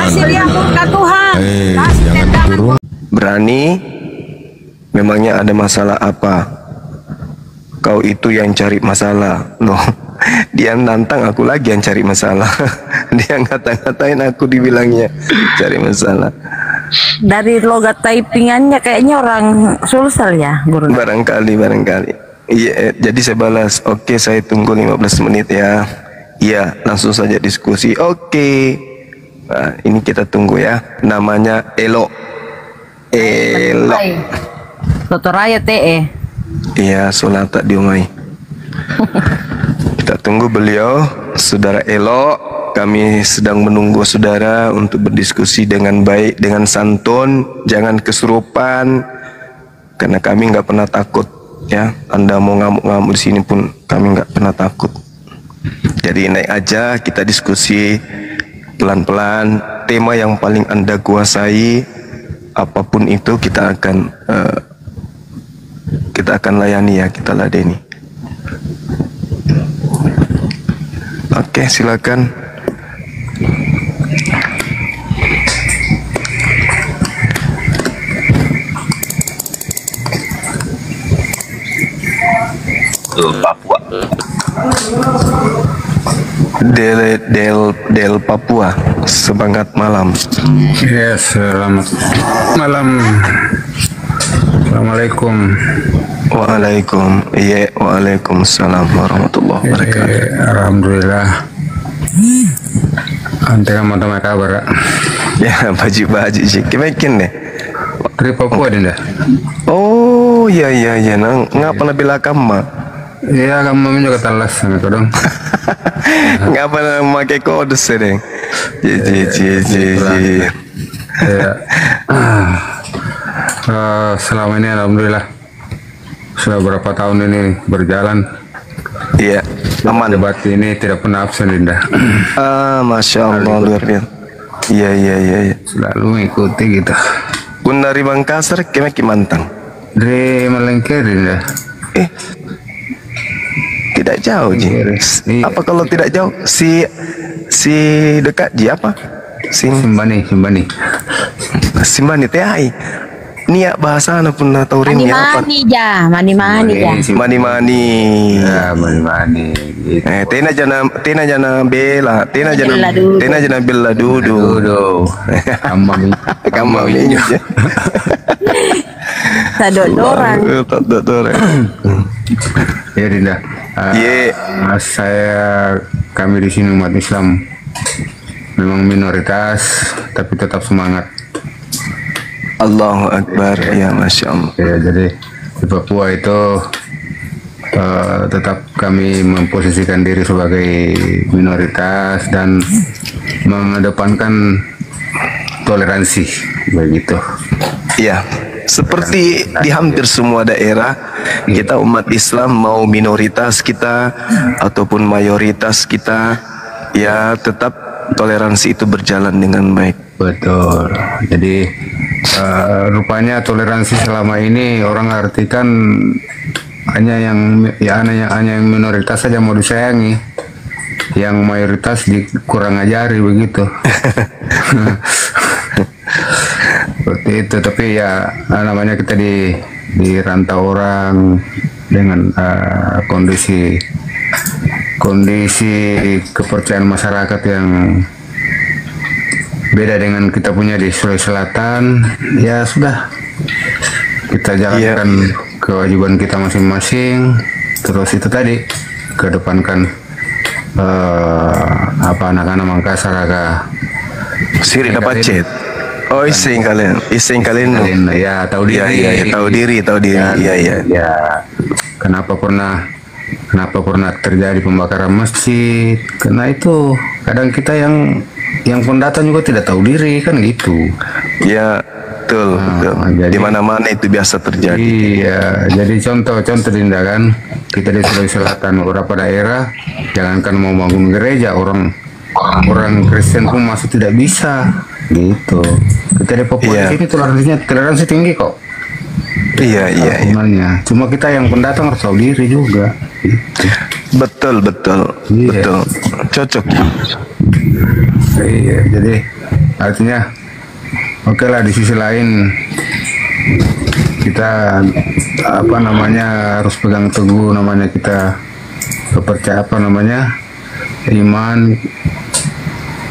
Kasih dia murka Tuhan. Jangan turun. Berani? Memangnya ada masalah apa? Kau itu yang cari masalah. Loh, dia nantang aku lagi yang cari masalah. Dia ngata-ngatain aku dibilangnya cari masalah. Dari logat typingannya kayaknya orang Sulsel ya, Guru. Barangkali. Iya, jadi saya balas, oke, saya tunggu 15 menit ya. Iya, langsung saja diskusi. Oke. Nah, ini kita tunggu ya. Namanya Elo. Elo. Soto Raya TE. Iya, Solata Diomai. Kita tunggu beliau, Saudara Elo. Kami sedang menunggu saudara untuk berdiskusi dengan baik, dengan santun, jangan kesurupan, karena kami nggak pernah takut ya. Anda mau ngamuk-ngamuk di sini pun kami nggak pernah takut. Jadi naik aja, kita diskusi pelan-pelan. Tema yang paling Anda kuasai, apapun itu kita akan layani ya, kita ladeni. Oke, silakan. Papua. Del Papua, semangat malam. Ya, selamat malam. Assalamualaikum. Waalaikumsalam warahmatullahi wabarakatuh. Alhamdulillah. Ante kamu tahu kabar? Ya, baju sih. Kemakin deh. Dari Papua dinda. Oh, iya. Ngapa nabila kamu? Iya, kamu juga talas sama dong. Ngapa memakai kode sering? Ji. Selama ini alhamdulillah sudah berapa tahun ini berjalan. Iya, aman. Debat ini tidak pernah absen, Dinda. Masya Allah, luar biasa. Iya. Selalu mengikuti gitu. Kun dari Mangkasar, kemaki Mantang. Dari Malengke, Dinda. Tidak jauh, Ji. Iya. Apa kalau tidak jauh? Si dekat Ji apa? Simbani TAI. Niat bahasa pun tahu rini apa? Mani-mani ja. Mani-mani. Ya, mani-mani. Gitu. Tena jana bela bela dudu. Kamami. Sadodoran. Ya, Dinda. Kami di sini umat Islam memang minoritas tapi tetap semangat. Allahu Akbar, ya Masya Allah. Ya, jadi di Papua itu tetap kami memposisikan diri sebagai minoritas dan mengedepankan toleransi begitu. Iya, seperti di hampir semua daerah, kita umat Islam mau minoritas kita ataupun mayoritas kita, ya tetap toleransi itu berjalan dengan baik. Betul. Jadi rupanya toleransi selama ini orang artikan hanya yang minoritas saja mau disayangi, yang mayoritas kurang ajari begitu. Seperti itu. Tapi ya namanya kita di rantau orang dengan kondisi kepercayaan masyarakat yang beda dengan kita punya di Sulawesi Selatan, ya sudah kita jalankan kewajiban kita masing-masing. Terus itu tadi kedepankan anak-anak Mangkasar agak siri dapat chat. Oh, iseng kalian ya tahu diri. Tahu diri. Ya, kenapa pernah terjadi pembakaran masjid? Karena itu kadang kita yang pendatang juga tidak tahu diri kan gitu. Ya, betul. Di mana-mana itu biasa terjadi. Iya, jadi contoh Dinda kan, kita di Sulawesi Selatan beberapa daerah, jangankan mau bangun gereja, orang Kristen pun masih tidak bisa gitu. Kita di Papua di sini toleransi tinggi kok. Iya. Cuma kita yang pendatang harus tahu diri juga. Gitu. Betul. Cocok. Iya, jadi artinya oke lah, di sisi lain kita apa namanya harus pegang teguh namanya kita kepercayaan apa namanya iman,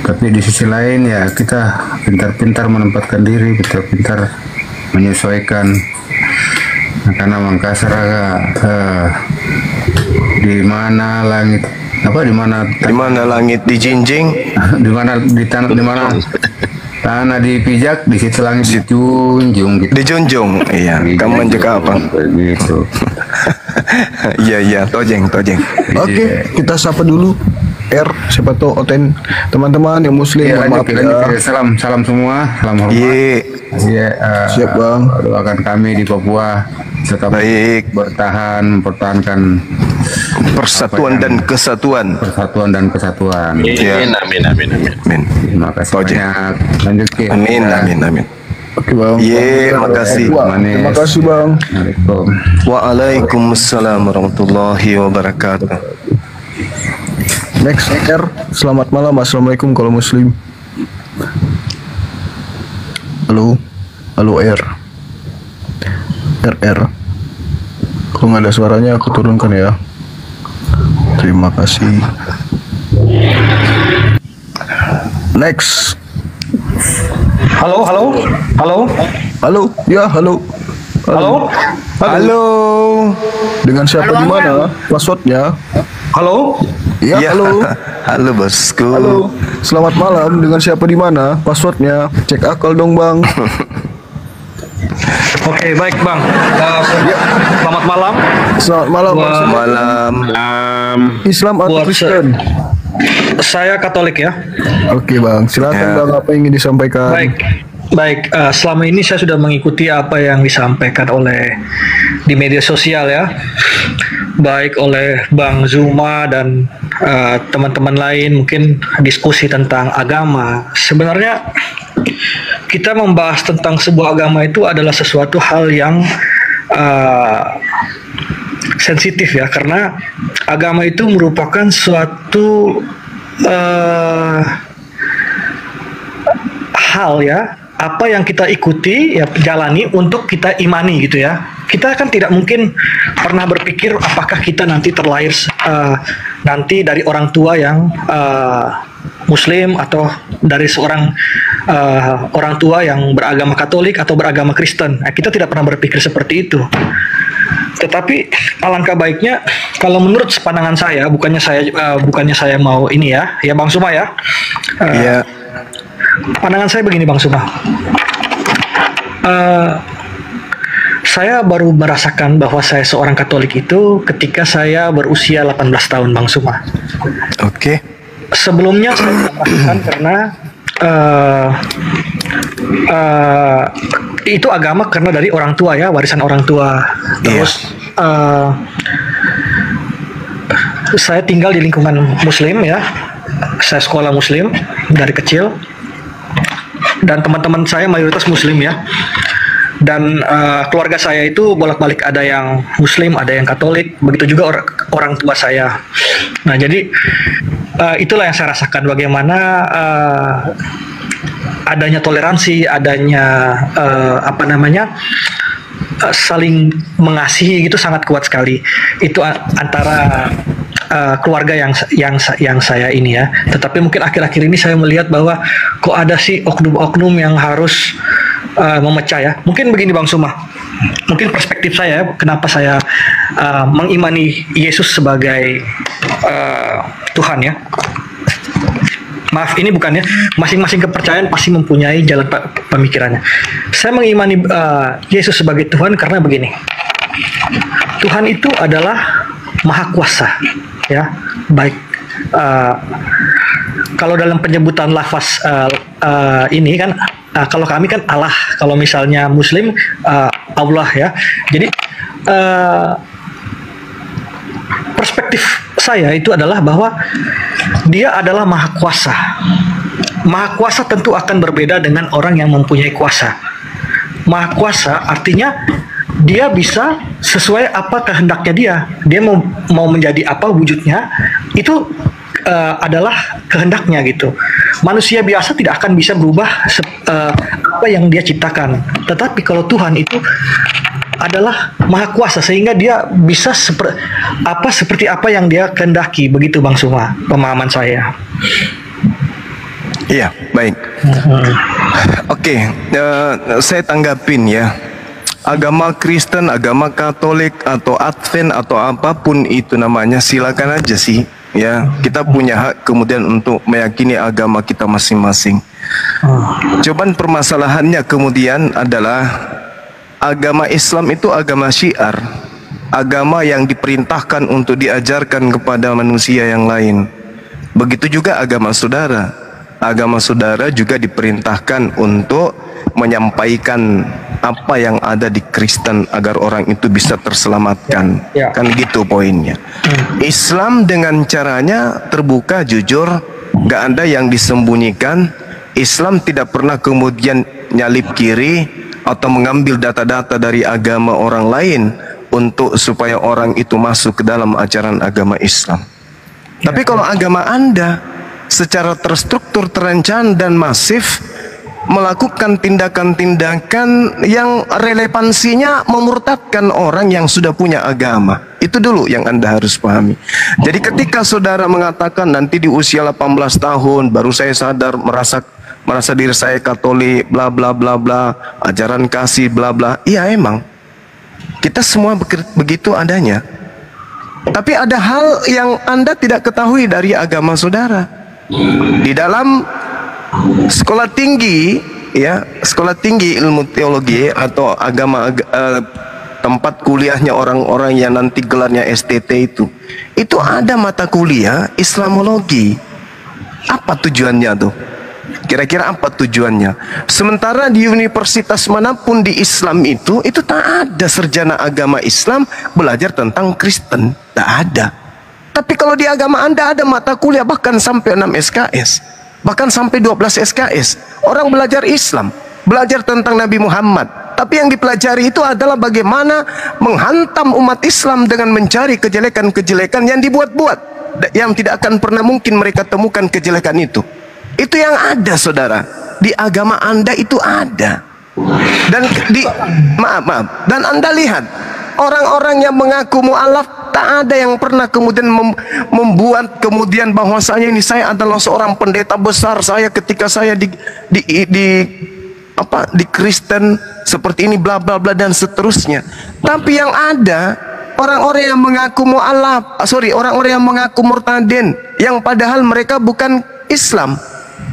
tapi di sisi lain ya kita pintar-pintar menempatkan diri, pintar-pintar menyesuaikan. Nah, karena Mangkasar di mana langit di mana langit dijinjing, di mana di tanah, di mana tanah dipijak, di situ langit dijunjung gitu. dijunjung. Iya, kamu juga apa? Gitu. Iya, tojeng. Oke, kita sapa dulu R, siapa tahu Oten, teman-teman yang muslim, Iya, maaf lanjut. ya. Salam semua, salam hormat. Iya, Siap, Bang. doakan kami di Papua tetap Baik. mempertahankan Persatuan dan kesatuan. persatuan dan kesatuan. Ya. Amin. Terima kasih Tojeng. banyak. Lanjut Ki. Amin. Oke Bang. Iya, makasih. Manis. Terima kasih Bang. Assalamualaikum. Waalaikumsalam warahmatullahi wabarakatuh. Next R, selamat malam, assalamualaikum kalau muslim. Halo R. Kalau nggak ada suaranya aku turunkan ya. Terima kasih. Next. Halo. Ya, halo. Halo. Dengan siapa di mana? Passwordnya? Halo. Ya, halo. Halo bosku. Halo. Selamat malam. Dengan siapa di mana? Passwordnya? Cek akal dong, Bang. Oke, baik Bang. Selamat malam. Selamat malam. Wah. Bang. Malam. Islam atau Buat Kristen? Saya Katolik ya. Oke, Bang. Silakan Ya. Bang, apa yang ingin disampaikan? Baik. Selama ini saya sudah mengikuti apa yang disampaikan oleh di media sosial ya, baik oleh Bang Zuma dan teman-teman lain, mungkin diskusi tentang agama. Sebenarnya kita membahas tentang sebuah agama itu adalah sesuatu hal yang sensitif ya, karena agama itu merupakan suatu hal ya, apa yang kita ikuti ya, jalani untuk kita imani gitu ya. Kita kan tidak mungkin pernah berpikir apakah kita nanti terlahir nanti dari orang tua yang Muslim atau dari seorang orang tua yang beragama Katolik atau beragama Kristen. Nah, kita tidak pernah berpikir seperti itu. Tetapi alangkah baiknya kalau menurut pandangan saya, bukannya saya mau ini ya Bang Suma ya. Iya. Pandangan saya begini Bang Suma. Saya baru merasakan bahwa saya seorang Katolik itu ketika saya berusia 18 tahun Bang Suma. Oke. Sebelumnya saya tidak merasakan karena itu agama karena dari orang tua ya, warisan orang tua. Terus saya tinggal di lingkungan Muslim ya, saya sekolah Muslim dari kecil dan teman-teman saya mayoritas Muslim ya. Dan keluarga saya itu bolak-balik, ada yang Muslim, ada yang Katolik, begitu juga orang tua saya. Nah, jadi itulah yang saya rasakan bagaimana adanya toleransi, adanya saling mengasihi gitu sangat kuat sekali. Itu antara keluarga yang saya ini ya. Tetapi mungkin akhir-akhir ini saya melihat bahwa kok ada sih oknum-oknum yang harus memecah ya. Mungkin begini Bang Suma, mungkin perspektif saya kenapa saya mengimani Yesus sebagai Tuhan ya. Maaf, ini bukannya masing-masing kepercayaan pasti mempunyai jalan pemikirannya. Saya mengimani Yesus sebagai Tuhan karena begini. Tuhan itu adalah Maha Kuasa ya. Baik kalau dalam penyebutan lafaz ini kan, kalau kami kan Allah, kalau misalnya Muslim Allah ya. Jadi perspektif saya itu adalah bahwa Dia adalah Maha Kuasa. Maha Kuasa tentu akan berbeda dengan orang yang mempunyai kuasa. Maha Kuasa artinya Dia bisa sesuai apa kehendaknya Dia. Dia mau menjadi apa wujudnya, itu adalah kehendaknya gitu. Manusia biasa tidak akan bisa berubah apa yang dia ciptakan. Tetapi kalau Tuhan itu adalah maha kuasa sehingga dia bisa seperti apa yang dia kehendaki. Begitu Bang Suma, pemahaman saya. Iya, baik. Oke, saya tanggapin ya. Agama Kristen, agama Katolik atau Advent atau apapun itu namanya, silakan aja sih. Ya, kita punya hak kemudian untuk meyakini agama kita masing-masing. Cuman permasalahannya kemudian adalah agama Islam itu agama syiar, agama yang diperintahkan untuk diajarkan kepada manusia yang lain. Begitu juga agama saudara. Agama saudara juga diperintahkan untuk menyampaikan apa yang ada di Kristen agar orang itu bisa terselamatkan. Kan gitu poinnya. Islam dengan caranya terbuka, jujur, gak ada yang disembunyikan. Islam tidak pernah kemudian nyalip kiri atau mengambil data-data dari agama orang lain untuk supaya orang itu masuk ke dalam ajaran agama Islam. Tapi kalau agama Anda secara terstruktur, terencana dan masif melakukan tindakan-tindakan yang relevansinya memurtadkan orang yang sudah punya agama. Itu dulu yang Anda harus pahami. Jadi ketika saudara mengatakan nanti di usia 18 tahun baru saya sadar merasa diri saya Katolik, bla bla bla bla, ajaran kasih bla bla. Iya emang. Kita semua begitu adanya. Tapi ada hal yang Anda tidak ketahui dari agama saudara. Di dalam sekolah tinggi, ya, sekolah tinggi ilmu teologi atau agama, tempat kuliahnya orang-orang yang nanti gelarnya STT itu ada mata kuliah Islamologi. Apa tujuannya tuh? Kira-kira apa tujuannya? Sementara di universitas manapun di Islam itu tak ada sarjana agama Islam belajar tentang Kristen, tak ada. Tapi kalau di agama Anda ada mata kuliah bahkan sampai 6 SKS, bahkan sampai 12 SKS. Orang belajar Islam, belajar tentang Nabi Muhammad. Tapi yang dipelajari itu adalah bagaimana menghantam umat Islam dengan mencari kejelekan-kejelekan yang dibuat-buat, yang tidak akan pernah mungkin mereka temukan kejelekan itu. Itu yang ada, saudara. Di agama Anda itu ada. Dan maaf. Dan Anda lihat orang-orang yang mengaku mu'alaf, tak ada yang pernah kemudian membuat kemudian bahwasanya ini saya adalah seorang pendeta besar, saya ketika saya di Kristen seperti ini bla bla bla dan seterusnya. Tapi yang ada orang-orang yang mengaku mu'alaf, orang-orang yang mengaku murtadin, yang padahal mereka bukan Islam,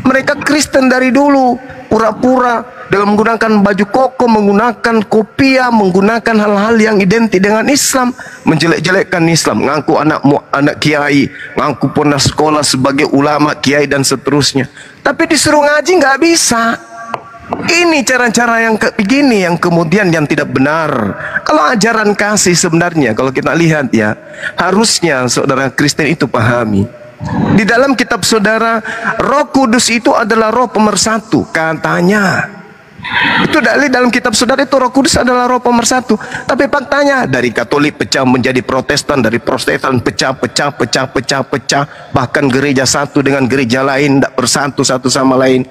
mereka Kristen dari dulu, pura-pura dengan menggunakan baju koko, menggunakan kopiah, menggunakan hal-hal yang identik dengan Islam, menjelek-jelekkan Islam, ngaku anak kiai, ngaku pernah sekolah sebagai ulama, kiai dan seterusnya. Tapi disuruh ngaji nggak bisa. Ini cara-cara yang begini yang kemudian yang tidak benar. Kalau ajaran kasih sebenarnya kalau kita lihat ya, harusnya saudara Kristen itu pahami. Di dalam kitab saudara, Roh Kudus itu adalah Roh pemersatu, katanya. Itu dalam kitab saudara itu Roh Kudus adalah Roh pemersatu. Tapi faktanya dari Katolik pecah menjadi Protestan, dari Protestan pecah, bahkan gereja satu dengan gereja lain tidak bersatu satu sama lain.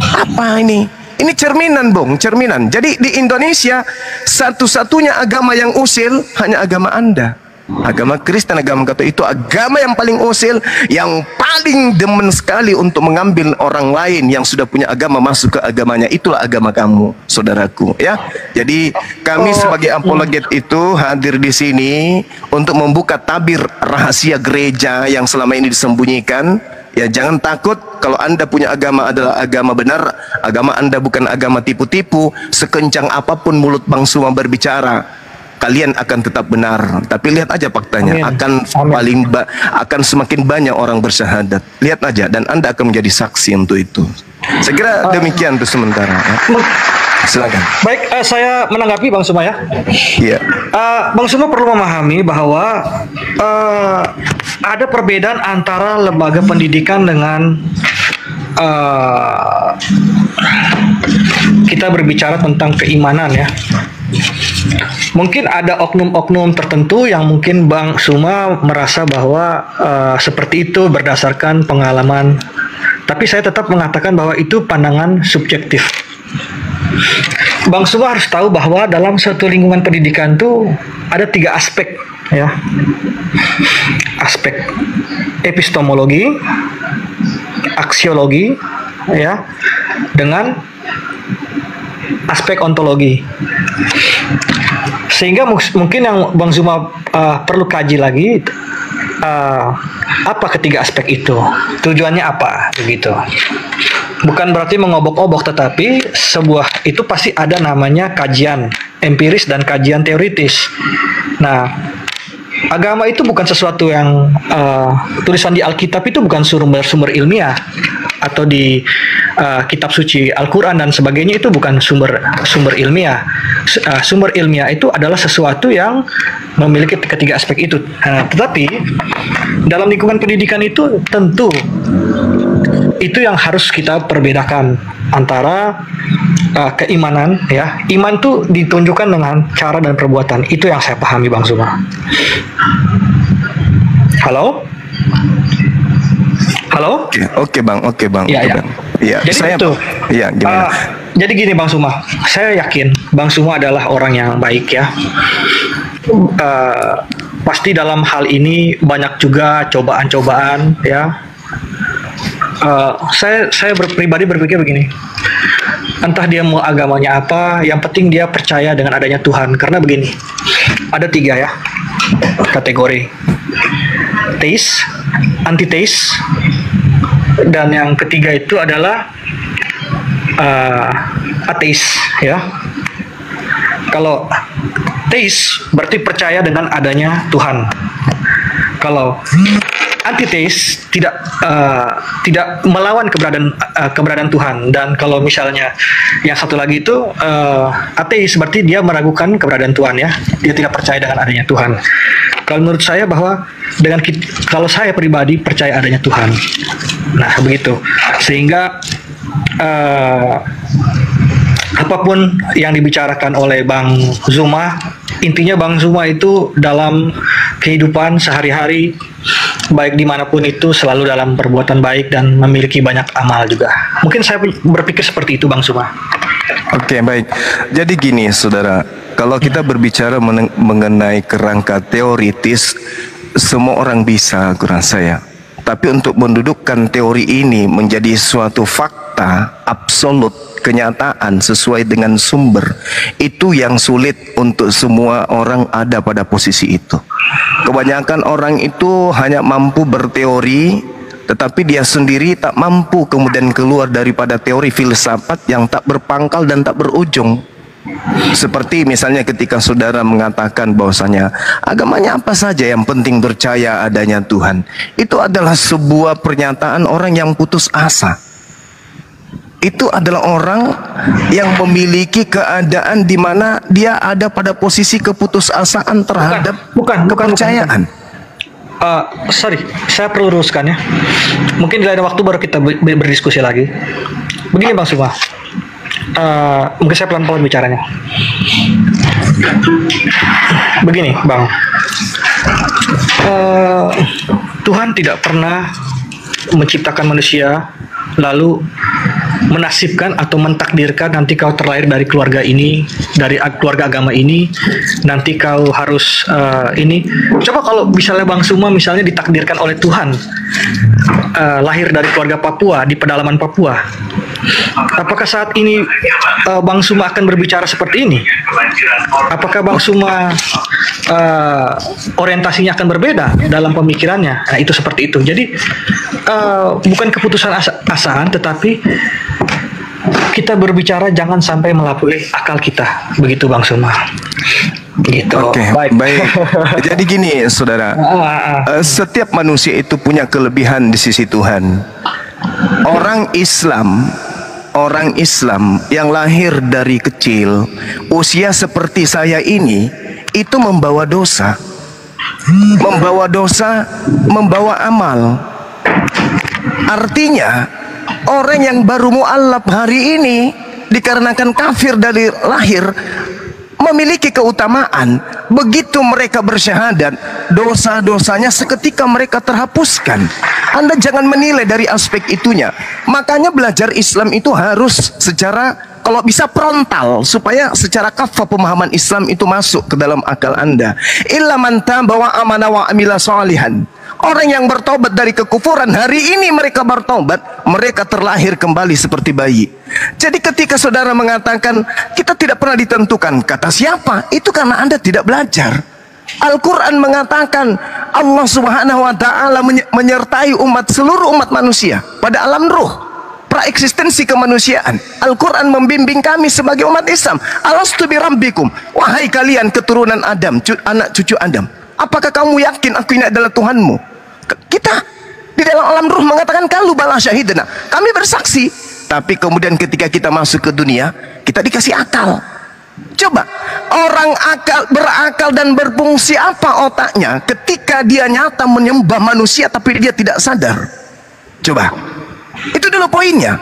Apa ini? Ini cerminan, Bung, cerminan. Jadi di Indonesia satu-satunya agama yang usil hanya agama Anda. Agama Kristen, agama Katolik itu agama yang paling usil, yang paling demen sekali untuk mengambil orang lain yang sudah punya agama masuk ke agamanya. Itulah agama kamu, saudaraku, ya. Jadi kami sebagai apologet itu hadir di sini untuk membuka tabir rahasia gereja yang selama ini disembunyikan. Ya, jangan takut kalau Anda punya agama adalah agama benar, agama Anda bukan agama tipu-tipu. Sekencang apapun mulut Bang Suma berbicara, kalian akan tetap benar. Tapi lihat aja faktanya, akan semakin banyak orang bersyahadat. Lihat aja, dan Anda akan menjadi saksi untuk itu. Saya kira demikian untuk sementara. Silakan. Baik, saya menanggapi Bang Suma ya. Iya. Bang Suma perlu memahami bahwa ada perbedaan antara lembaga pendidikan dengan kita berbicara tentang keimanan ya. Mungkin ada oknum-oknum tertentu yang mungkin Bang Suma merasa bahwa seperti itu berdasarkan pengalaman. Tapi saya tetap mengatakan bahwa itu pandangan subjektif. Bang Suma harus tahu bahwa dalam suatu lingkungan pendidikan itu ada 3 aspek, ya. Aspek epistemologi, aksiologi, ya, dengan aspek ontologi. Sehingga mungkin yang Bang Zuma perlu kaji lagi, apa ketiga aspek itu, tujuannya apa, begitu. Bukan berarti mengobok-obok, tetapi sebuah itu pasti ada namanya kajian empiris dan kajian teoritis. Nah, agama itu bukan sesuatu yang tulisan di Alkitab itu bukan sumber ilmiah, atau di kitab suci Al-Quran dan sebagainya itu bukan sumber ilmiah. Sumber ilmiah itu adalah sesuatu yang memiliki ketiga aspek itu. Tetapi dalam lingkungan pendidikan itu tentu itu yang harus kita perbedakan antara keimanan, ya. Iman itu ditunjukkan dengan cara dan perbuatan. Itu yang saya pahami, Bang Zuma. Halo? Halo? Oke, Bang. Iya, ya. Iya, Jadi saya itu. Iya, gimana? Jadi gini, Bang Suma, saya yakin Bang Suma adalah orang yang baik, ya. Pasti dalam hal ini banyak juga cobaan-cobaan, ya. Saya pribadi berpikir begini, entah dia mau agamanya apa, yang penting dia percaya dengan adanya Tuhan. Karena begini, ada 3 ya kategori: teis, antiteis, dan yang ketiga itu adalah ateis, ya. Kalau teis berarti percaya dengan adanya Tuhan. Kalau antiteis tidak melawan keberadaan Tuhan. Dan kalau misalnya yang satu lagi itu ateis berarti dia meragukan keberadaan Tuhan, ya. Dia tidak percaya dengan adanya Tuhan. Kalau menurut saya bahwa kalau saya pribadi percaya adanya Tuhan. Nah, begitu. Sehingga apapun yang dibicarakan oleh Bang Zuma, intinya Bang Zuma itu dalam kehidupan sehari-hari, baik dimanapun itu, selalu dalam perbuatan baik dan memiliki banyak amal juga. Mungkin saya berpikir seperti itu, Bang Zuma. Oke, baik. Jadi gini, saudara, kalau kita berbicara mengenai kerangka teoritis, semua orang bisa, kurang saya. Tapi untuk mendudukkan teori ini menjadi suatu fakta absolut, kenyataan sesuai dengan sumber, itu yang sulit untuk semua orang ada pada posisi itu. Kebanyakan orang itu hanya mampu berteori, tetapi dia sendiri tak mampu kemudian keluar daripada teori filsafat yang tak berpangkal dan tak berujung. Seperti misalnya ketika saudara mengatakan bahwasanya agamanya apa saja, yang penting percaya adanya Tuhan. Itu adalah sebuah pernyataan orang yang putus asa. Itu adalah orang yang memiliki keadaan di mana dia ada pada posisi keputusasaan terhadap kepercayaan. Sorry, saya perlu luruskan, ya. Mungkin di lain waktu baru kita berdiskusi lagi. Begini, Bang Suma. Mungkin saya pelan-pelan bicaranya. Begini, Bang. Tuhan tidak pernah menciptakan manusia lalu menasibkan atau mentakdirkan nanti kau terlahir dari keluarga ini, dari keluarga agama ini, nanti kau harus ini. Coba kalau misalnya Bang Suma misalnya ditakdirkan oleh Tuhan lahir dari keluarga Papua di pedalaman Papua, apakah saat ini Bang Suma akan berbicara seperti ini? Apakah Bang Suma orientasinya akan berbeda dalam pemikirannya? Nah, itu seperti itu. Jadi bukan keputusan asaan, tetapi kita berbicara jangan sampai melampaui akal kita. Begitu, Bang Suma. Gitu. Oke, baik. Jadi gini, saudara, setiap manusia itu punya kelebihan di sisi Tuhan. Orang Islam yang lahir dari kecil, usia seperti saya ini, itu membawa dosa, membawa amal. Artinya orang yang baru mu'allaf hari ini dikarenakan kafir dari lahir, memiliki keutamaan. Begitu mereka bersyahadat, dosa-dosanya seketika mereka terhapuskan. Anda jangan menilai dari aspek itunya. Makanya belajar Islam itu harus secara, kalau bisa frontal, supaya secara kafah pemahaman Islam itu masuk ke dalam akal Anda. Illa man taba wa amana wa amila sholihan. Orang yang bertobat dari kekufuran, hari ini mereka bertobat, mereka terlahir kembali seperti bayi. Jadi ketika saudara mengatakan kita tidak pernah ditentukan, kata siapa? Itu karena Anda tidak belajar. Al-Quran mengatakan Allah subhanahu wa ta'ala menyertai seluruh umat manusia pada alam ruh, praeksistensi kemanusiaan. Al-Quran membimbing kami sebagai umat Islam. Alastu bi rabbikum, wahai kalian keturunan Adam, anak cucu Adam, apakah kamu yakin aku ini adalah Tuhanmu? Kita di dalam alam ruh mengatakan kalu bala syahidna, kami bersaksi. Tapi kemudian ketika kita masuk ke dunia, kita dikasih akal. Coba, orang berakal dan berfungsi apa otaknya ketika dia nyata menyembah manusia tapi dia tidak sadar? Coba, itu dulu poinnya.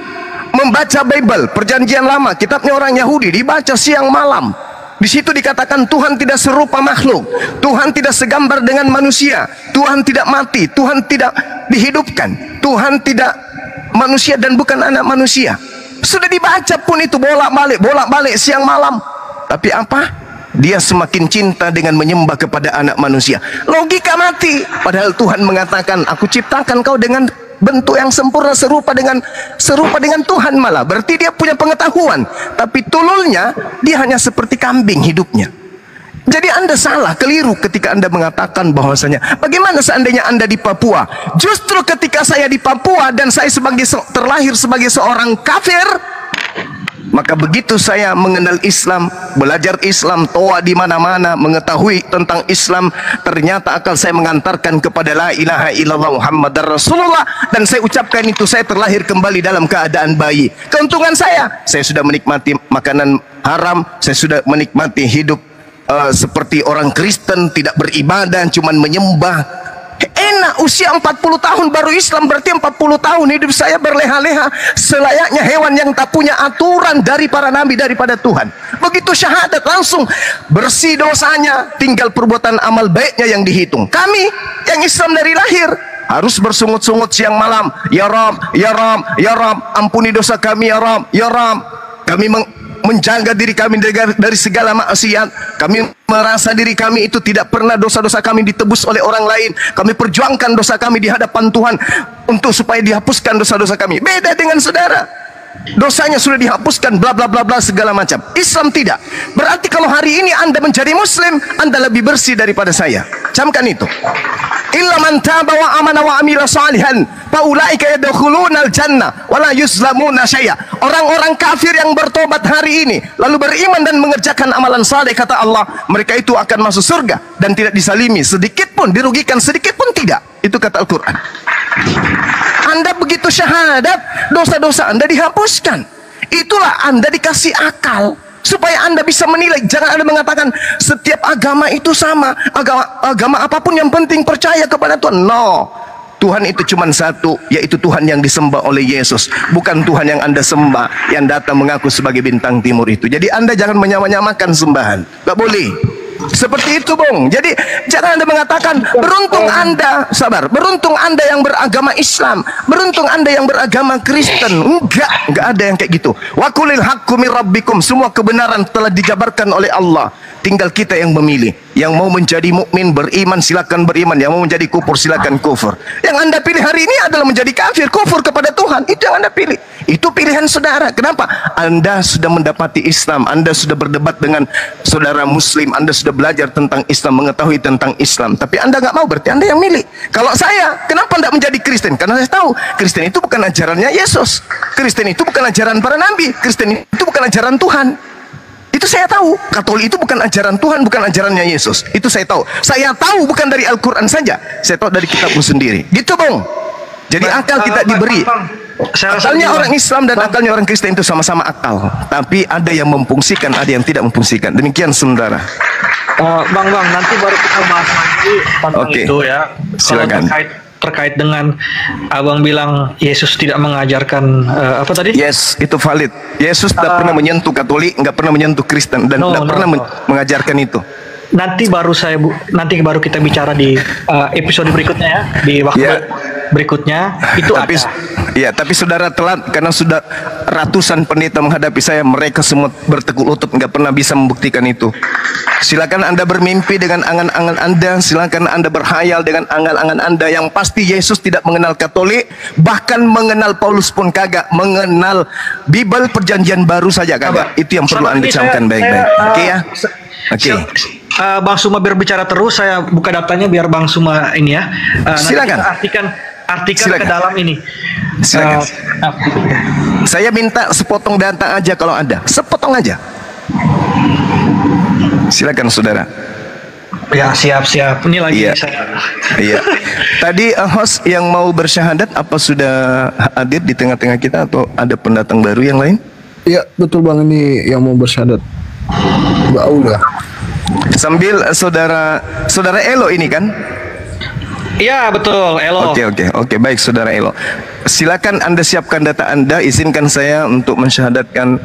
Membaca Bible, perjanjian lama, kitabnya orang Yahudi, dibaca siang malam. Di situ dikatakan Tuhan tidak serupa makhluk, Tuhan tidak segambar dengan manusia, Tuhan tidak mati, Tuhan tidak dihidupkan, Tuhan tidak manusia dan bukan anak manusia. Sudah dibaca pun itu bolak-balik siang malam. Tapi apa? Dia semakin cinta dengan menyembah kepada anak manusia. Logika mati. Padahal Tuhan mengatakan, aku ciptakan kau dengan bentuk yang sempurna, serupa dengan Tuhan malah. Berarti dia punya pengetahuan. Tapi tululnya dia hanya seperti kambing hidupnya. Jadi Anda salah, keliru ketika Anda mengatakan bahwasanya bagaimana seandainya Anda di Papua. Justru ketika saya di Papua dan saya terlahir sebagai seorang kafir, maka begitu saya mengenal Islam, belajar Islam, toa di mana-mana, mengetahui tentang Islam, ternyata akal saya mengantarkan kepada la ilaha illallah Muhammadar Rasulullah, dan saya ucapkan itu, saya terlahir kembali dalam keadaan bayi. Keuntungan saya sudah menikmati makanan haram, saya sudah menikmati hidup seperti orang Kristen, tidak beribadah, cuman menyembah. Enak, usia 40 tahun baru Islam, berarti 40 tahun hidup saya berleha-leha selayaknya hewan yang tak punya aturan dari para nabi, daripada Tuhan. Begitu syahadat langsung bersih dosanya, tinggal perbuatan amal baiknya yang dihitung. Kami yang Islam dari lahir harus bersungut-sungut siang malam, ya Rab, ya Rab, ya Rab, ampuni dosa kami ya Rab, ya Rab. Kami menjaga diri kami dari segala maksiat. Kami merasa diri kami itu tidak pernah dosa-dosa kami ditebus oleh orang lain. Kami perjuangkan dosa kami di hadapan Tuhan untuk supaya dihapuskan dosa-dosa kami. Beda dengan saudara, dosanya sudah dihapuskan, bla bla bla bla segala macam. Islam tidak. Berarti kalau hari ini Anda menjadi Muslim, Anda lebih bersih daripada saya. Camkan itu. Illa man taba wa amana wa amila sholihan faulaika yadkhulunal jannah wa la yuzlamuna syai'a. Orang-orang kafir yang bertobat hari ini lalu beriman dan mengerjakan amalan saleh, kata Allah, mereka itu akan masuk surga dan tidak disalimi sedikit pun, dirugikan sedikit pun tidak. Itu kata Al-Quran. Anda begitu syahadat, dosa-dosa Anda dihapuskan. Itulah Anda dikasih akal supaya Anda bisa menilai. Jangan Anda mengatakan setiap agama itu sama, agama apapun yang penting percaya kepada Tuhan. No, Tuhan itu cuma satu, yaitu Tuhan yang disembah oleh Yesus, bukan Tuhan yang Anda sembah, yang datang mengaku sebagai bintang timur itu. Jadi Anda jangan menyamakan sembahan, gak boleh seperti itu, Bung. Jadi jangan Anda mengatakan beruntung Anda, sabar, beruntung Anda yang beragama Islam, beruntung Anda yang beragama Kristen. Enggak ada yang kayak gitu. Wa qulil haqqu mir rabbikum, semua kebenaran telah dijabarkan oleh Allah. Tinggal kita yang memilih. Yang mau menjadi mukmin, beriman, silakan beriman. Yang mau menjadi kufur, silakan kufur. Yang Anda pilih hari ini adalah menjadi kafir, kufur kepada Tuhan. Itu yang Anda pilih. Itu pilihan saudara. Kenapa? Anda sudah mendapati Islam, Anda sudah berdebat dengan saudara Muslim, Anda sudah belajar tentang Islam, mengetahui tentang Islam. Tapi Anda nggak mau, berarti Anda yang milih. Kalau saya, kenapa tidak menjadi Kristen? Karena saya tahu Kristen itu bukan ajarannya Yesus, Kristen itu bukan ajaran para nabi, Kristen itu bukan ajaran Tuhan. Itu saya tahu. Katolik itu bukan ajaran Tuhan, bukan ajarannya Yesus. Itu saya tahu. Saya tahu bukan dari Al-Quran saja, saya tahu dari kitabku sendiri. Gitu, Bung. Jadi akal kita diberi. Akalnya orang Islam dan akalnya orang Kristen itu sama-sama akal, tapi ada yang memfungsikan, ada yang tidak memfungsikan. Demikian, saudara. Bang, nanti baru kita bahas lagi tentang itu ya. Silakan. terkait dengan abang bilang Yesus tidak mengajarkan apa tadi? Yes, itu valid. Yesus tidak pernah menyentuh Katolik, nggak pernah menyentuh Kristen, dan tidak pernah mengajarkan itu. Nanti baru kita bicara di episode berikutnya ya, di waktu berikutnya itu tapi, ada. Ya, tapi saudara telat karena sudah ratusan pendeta menghadapi saya, mereka semua bertekuk lutut, nggak pernah bisa membuktikan itu. Silakan Anda bermimpi dengan angan-angan Anda, silakan Anda berhayal dengan angan-angan Anda. Yang pasti Yesus tidak mengenal Katolik, bahkan mengenal Paulus pun kagak, mengenal Bible Perjanjian Baru saja kagak. Itu yang perlu Anda camkan baik-baik. Oke ya? Oke. Bang Suma berbicara terus, saya buka datanya biar Bang Suma ini ya. Silakan. Artikan ke dalam ini. Silakan. Saya minta sepotong data aja kalau ada, sepotong aja. Silakan saudara. Ya, siap. Ini lagi saya. Iya. Tadi host yang mau bersyahadat apa sudah hadir di tengah-tengah kita atau ada pendatang baru yang lain? Iya, betul Bang, ini yang mau bersyahadat. Mbak Aula. Sambil saudara Elo ini kan? Iya, betul, Elo. Oke, baik saudara Elo. Silakan Anda siapkan data Anda, izinkan saya untuk mensyahadatkan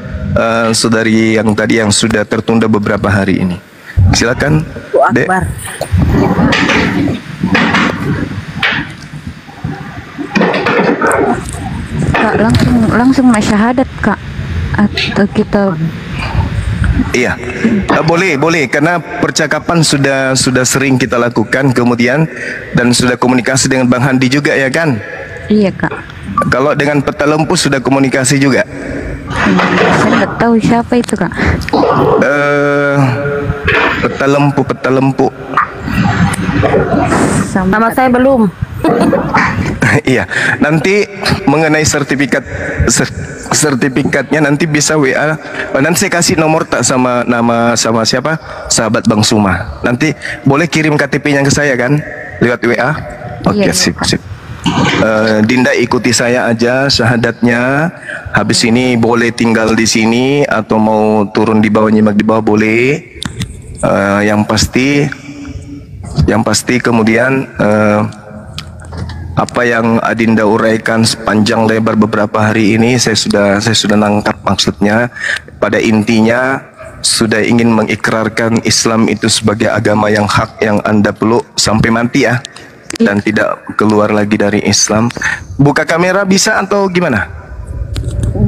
saudari yang tadi yang sudah tertunda beberapa hari ini. Silakan, Dek. Kak, langsung syahadat Kak, atau kita? Iya, boleh karena percakapan sudah sering kita lakukan kemudian, dan sudah komunikasi dengan Bang Handi juga ya kan? Iya Kak. Kalau dengan Peta Lempu sudah komunikasi juga? Saya nggak tahu siapa itu Kak. Peta Lempu. Sama saya belum. Iya, nanti mengenai sertifikatnya nanti bisa WA. Nanti saya kasih nomor tak sama nama sama siapa? Sahabat Bang Suma. Nanti boleh kirim KTP-nya ke saya kan lewat WA. Oke, Iya, sip. Dinda ikuti saya aja syahadatnya. Habis ini boleh tinggal di sini atau mau turun di bawah, nyimak di bawah boleh. Yang pasti kemudian apa yang Adinda uraikan sepanjang lebar beberapa hari ini saya sudah nangkap maksudnya. Pada intinya sudah ingin mengikrarkan Islam itu sebagai agama yang hak yang Anda peluk sampai mati ya, dan tidak keluar lagi dari Islam. Buka kamera bisa atau gimana?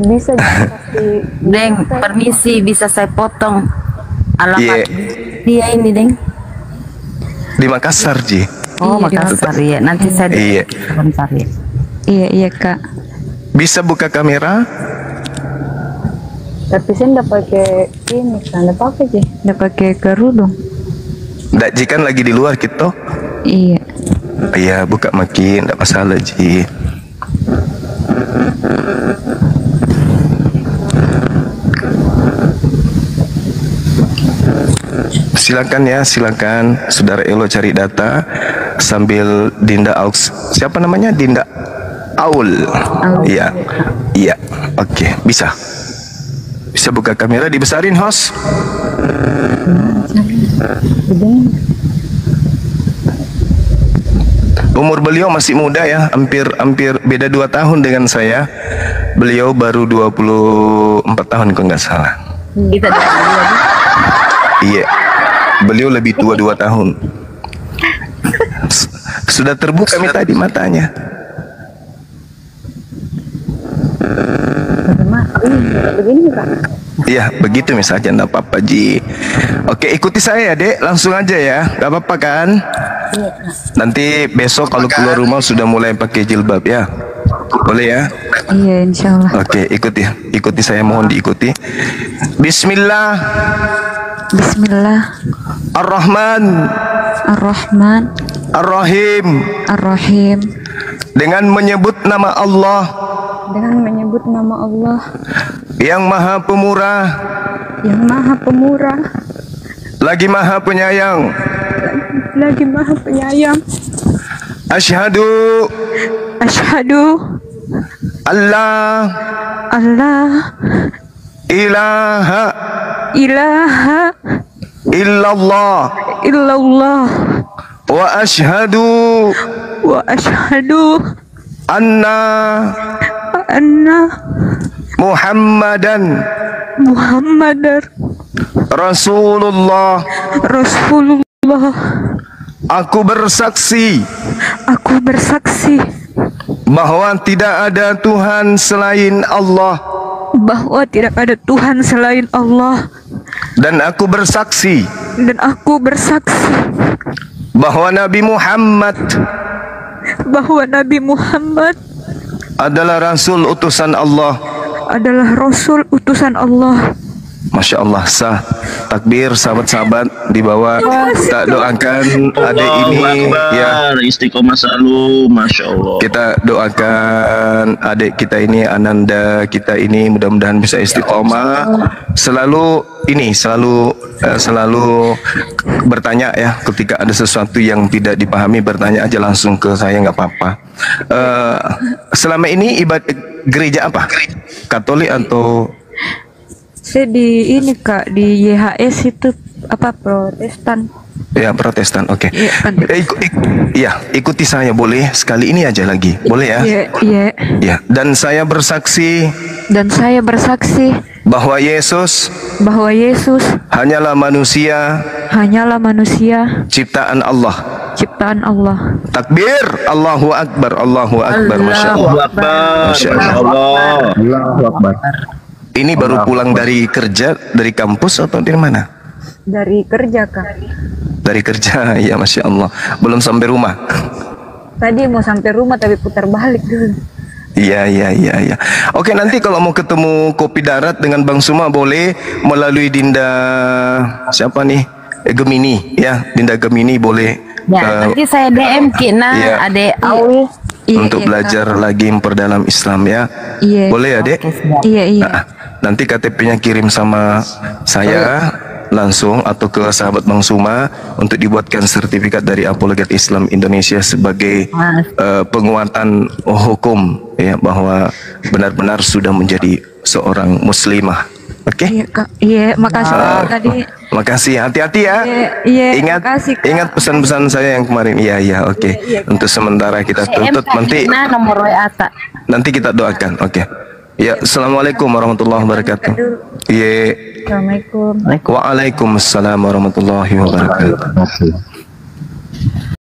Bisa. Deng, permisi bisa saya potong alamat dia ini, Deng? Di Makassar, Ji. Oh, Makassar ya. Nanti saya sebentar ya. Iya Kak. Bisa buka kamera? Tapi saya nggak pakai ini kan, nggak pakai kerudung. Nggak, Ji kan lagi di luar gitu. Iya. Iya, buka makin, nggak masalah, Ji. Silakan saudara Elo cari data sambil Dinda Aux. Siapa namanya? Dinda Aul. Iya. Oke, bisa buka kamera, dibesarin host. Umur beliau masih muda ya, hampir beda 2 tahun dengan saya. Beliau baru 24 tahun kalau nggak salah. Kita Iya, beliau lebih tua 2 tahun. Sudah terbuka tadi matanya. Begini Kak. Iya, begitu misalnya, enggak apa-apa, Ji. Oke, ikuti saya ya, Dek. Langsung aja ya. Enggak apa-apa kan? Nanti besok kalau keluar rumah sudah mulai pakai jilbab ya. Boleh ya? Iya, insya Allah. Oke, ikuti saya, mohon diikuti. Bismillah. Ar-Rahman. Ar-Rahim. Dengan menyebut nama Allah yang Maha Pemurah, lagi Maha Penyayang. Asyhadu Allah ilaha illallah wa asyhadu wa asyhadu anna anna Muhammadan Muhammadar Rasulullah. Rasulullah. Aku bersaksi bahwa tidak ada Tuhan selain Allah, bahwa tidak ada Tuhan selain Allah, dan aku bersaksi bahwa Nabi Muhammad adalah Rasul utusan Allah. Masya Allah, sah. Takbir, sahabat-sahabat di bawah. Kita doakan adik ini ya, istiqomah selalu, Masya Allah. kita doakan adik kita ini, Ananda kita ini, mudah-mudahan bisa istiqomah selalu bertanya ya, ketika ada sesuatu yang tidak dipahami bertanya aja langsung ke saya, nggak apa-apa. Selama ini ibadah gereja apa? Katolik atau Saya di ini Kak, di YHS itu apa, Protestan. ya Protestan? Oke. Iya, kan. Ikuti saya boleh sekali ini aja lagi, boleh ya? Iya. Ya, dan saya bersaksi bahwa Yesus hanyalah manusia ciptaan Allah. Takbir, Allahu Akbar, Masya Allah. Masya Allah. Allahu Akbar. Ini baru pulang dari kerja, dari kampus atau dari mana? Dari kerja Kak. Dari kerja, ya Masya Allah. Belum sampai rumah? Tadi mau sampai rumah tapi putar balik dulu. Iya. Oke, nanti kalau mau ketemu Kopi Darat dengan Bang Suma boleh melalui Dinda siapa nih? Gemini ya, Dinda Gemini boleh. Ya, nanti saya DM Kina, iya. Adek Aul. Untuk belajar lagi memperdalam Islam ya. Iya. Boleh Adek? Iya. Nah, nanti KTP-nya kirim sama saya langsung atau ke sahabat Bang Suma untuk dibuatkan sertifikat dari Apologet Islam Indonesia sebagai penguatan hukum ya, bahwa benar-benar sudah menjadi seorang muslimah. Oke? Iya Kak. Iya, makasih Kak tadi. Makasih, hati-hati ya. Iya, Ingat, makasih, Kak. ingat pesan-pesan saya yang kemarin. Iya, oke. Untuk sementara kita tutup, nanti nomor WA tak. nanti kita doakan. Oke. Ya, assalamualaikum warahmatullahi wabarakatuh. Iya. Assalamualaikum. Waalaikumsalam warahmatullahi wabarakatuh.